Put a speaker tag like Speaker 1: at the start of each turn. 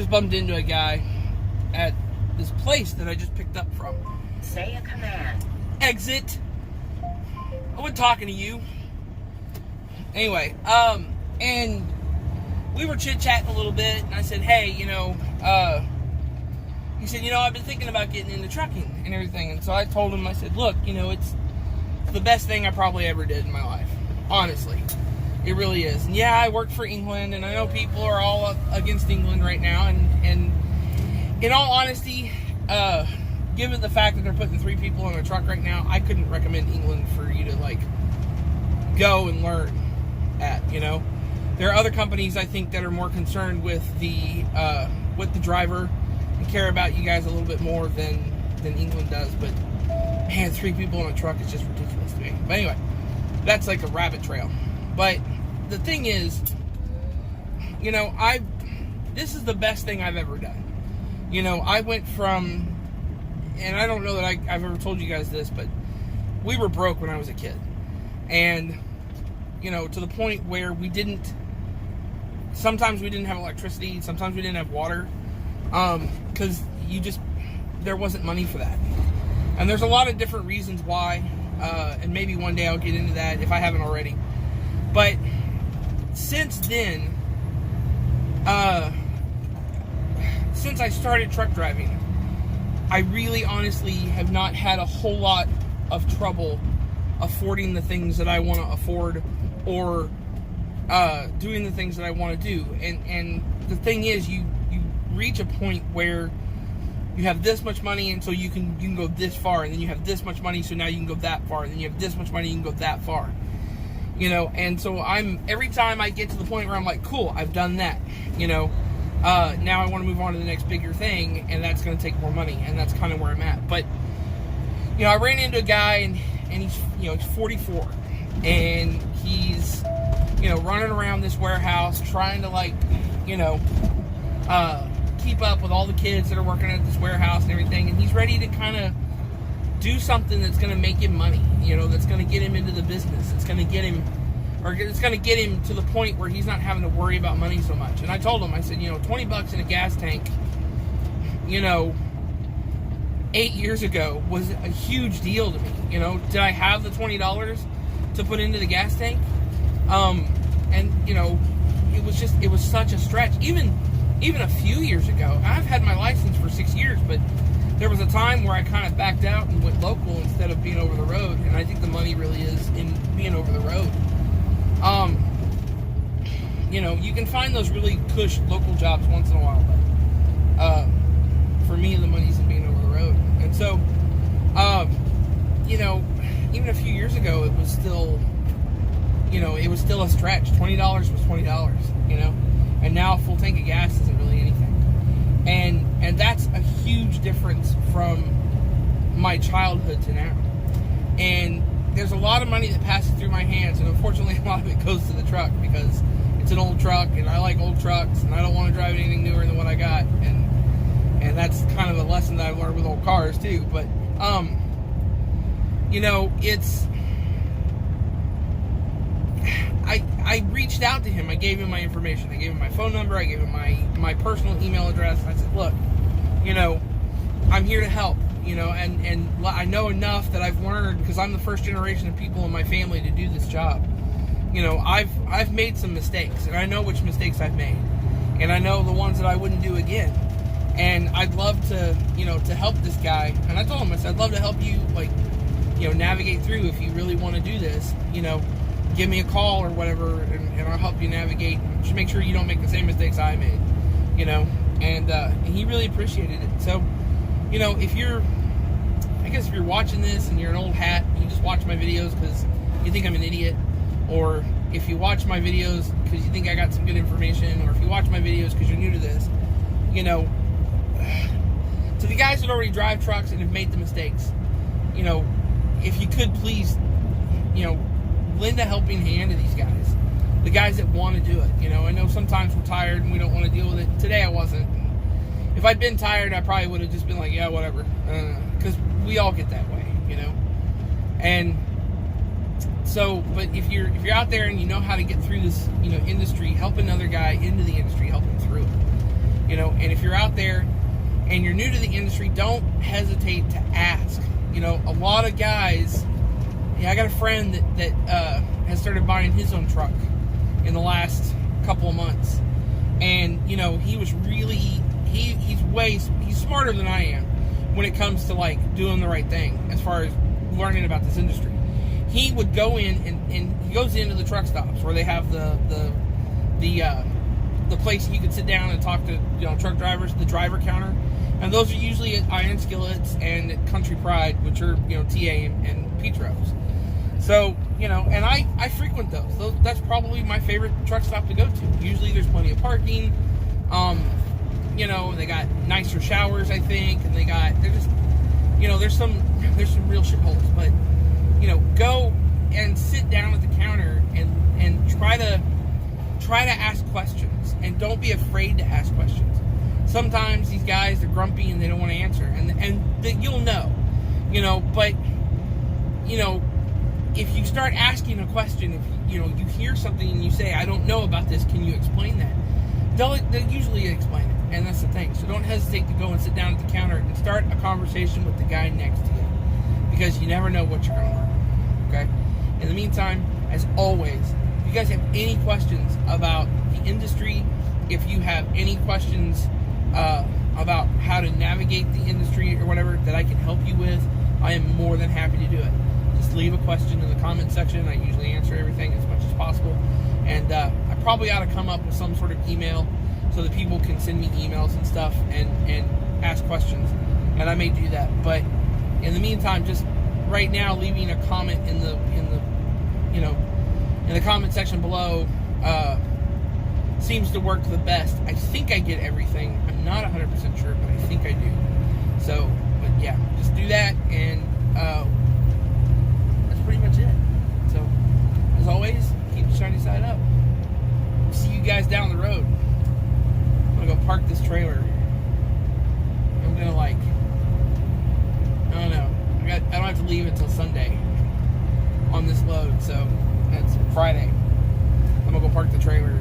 Speaker 1: just bumped into a guy at this place that I just picked up from.
Speaker 2: Say a command.
Speaker 1: Exit. I wasn't talking to you. Anyway, and we were chit-chatting a little bit, and I said, hey, he said, I've been thinking about getting into trucking and everything. And so I told him, I said, look, it's the best thing I probably ever did in my life. Honestly. It really is. And yeah, I worked for England, and I know people are all up against England right now. And in all honesty, given the fact that they're putting 3 people in a truck right now, I couldn't recommend England for you to, go and learn at, There are other companies, I think, that are more concerned with the driver and care about you guys a little bit more than England does. But, man, 3 people in a truck is just ridiculous to me. But anyway, that's like a rabbit trail. But the thing is, this is the best thing I've ever done. I went from, and I don't know that I've ever told you guys this, but we were broke when I was a kid. And, to the point where sometimes we didn't have electricity, sometimes we didn't have water, because there wasn't money for that. And there's a lot of different reasons why, and maybe one day I'll get into that if I haven't already. But since then, since I started truck driving, I really honestly have not had a whole lot of trouble affording the things that I want to afford, or doing the things that I want to do. And the thing is, you reach a point where you have this much money, and so you can go this far, and then you have this much money, so now you can go that far, and then you have this much money, you can go that far. And so every time I get to the point where I'm like, cool, I've done that, now I want to move on to the next bigger thing, and that's going to take more money, and that's kind of where I'm at. But, I ran into a guy, and he's, he's 44, and he's, running around this warehouse, trying to, keep up with all the kids that are working at this warehouse and everything, and he's ready to kind of do something that's going to make him money, that's going to get him into the business. It's going to get him to the point where he's not having to worry about money so much. And I told him, I said, $20 in a gas tank, 8 years ago was a huge deal to me. Did I have the $20 to put into the gas tank? And it was such a stretch. Even a few years ago, I've had my license for 6 years, but there was a time where I kind of backed out and went local instead of being over the road, and I think the money really is in being over the road. You can find those really cush local jobs once in a while, but for me, the money's in being over the road. And so, even a few years ago, it was still, a stretch. $20 was $20, and now a full tank of gas isn't really anything. And that's a huge difference from my childhood to now. And there's a lot of money that passes through my hands, and unfortunately a lot of it goes to the truck because it's an old truck, and I like old trucks, and I don't want to drive anything newer than what I got. And that's kind of a lesson that I've learned with old cars too. But it's I reached out to him. I gave him my information. I gave him my phone number. I gave him my personal email address. I said, look, I'm here to help, and I know enough that I've learned, because I'm the first generation of people in my family to do this job. I've made some mistakes, and I know which mistakes I've made, and I know the ones that I wouldn't do again. And I'd love to, to help this guy. And I told him, I said, I'd love to help you, navigate through. If you really want to do this, give me a call or whatever, and I'll help you navigate. Just make sure you don't make the same mistakes I made, And he really appreciated it. So, if you're watching this and you're an old hat, you just watch my videos because you think I'm an idiot, or if you watch my videos because you think I got some good information, or if you watch my videos because you're new to this, to the guys that already drive trucks and have made the mistakes, if you could please, lend a helping hand to these guys, the guys that want to do it. I know sometimes we're tired and we don't want to deal with it. Today I wasn't. If I'd been tired, I probably would have just been like, yeah, whatever, because we all get that way, And so, but if you're out there and you know how to get through this, industry, help another guy into the industry, help him through it. And if you're out there and you're new to the industry, don't hesitate to ask. A lot of guys. Yeah, I got a friend that has started buying his own truck in the last couple of months, and he was really he's smarter than I am when it comes to like doing the right thing as far as learning about this industry. He would go in and he goes into the truck stops where they have the place you could sit down and talk to truck drivers, the driver counter, and those are usually at Iron Skillets and at Country Pride, which are TA and Petros. So and I frequent those. That's probably my favorite truck stop to go to. Usually there's plenty of parking. They got nicer showers, I think, and there's some real shitholes, but go and sit down at the counter and try to ask questions, and don't be afraid to ask questions. Sometimes these guys are grumpy and they don't want to answer, and you'll know, but if you start asking a question, if you hear something and you say, I don't know about this, can you explain that? They'll usually explain it, and that's the thing. So don't hesitate to go and sit down at the counter and start a conversation with the guy next to you, because you never know what you're going to learn, okay? In the meantime, as always, if you guys have any questions about the industry, if you have any questions about how to navigate the industry or whatever that I can help you with, I am more than happy to do it. Just leave a question in the comment section. I usually answer everything as much as possible. And I probably ought to come up with some sort of email so that people can send me emails and stuff and ask questions. And I may do that. But in the meantime, just right now, leaving a comment in the comment section below seems to work the best. I think I get everything. I'm not 100% sure, but I think I do. So, but yeah, just do that, and that's pretty much it. So, as always, keep the shiny side up. See you guys down the road. I'm gonna go park this trailer. I'm gonna I don't know. I don't have to leave until Sunday on this load, so that's Friday. I'm gonna go park the trailer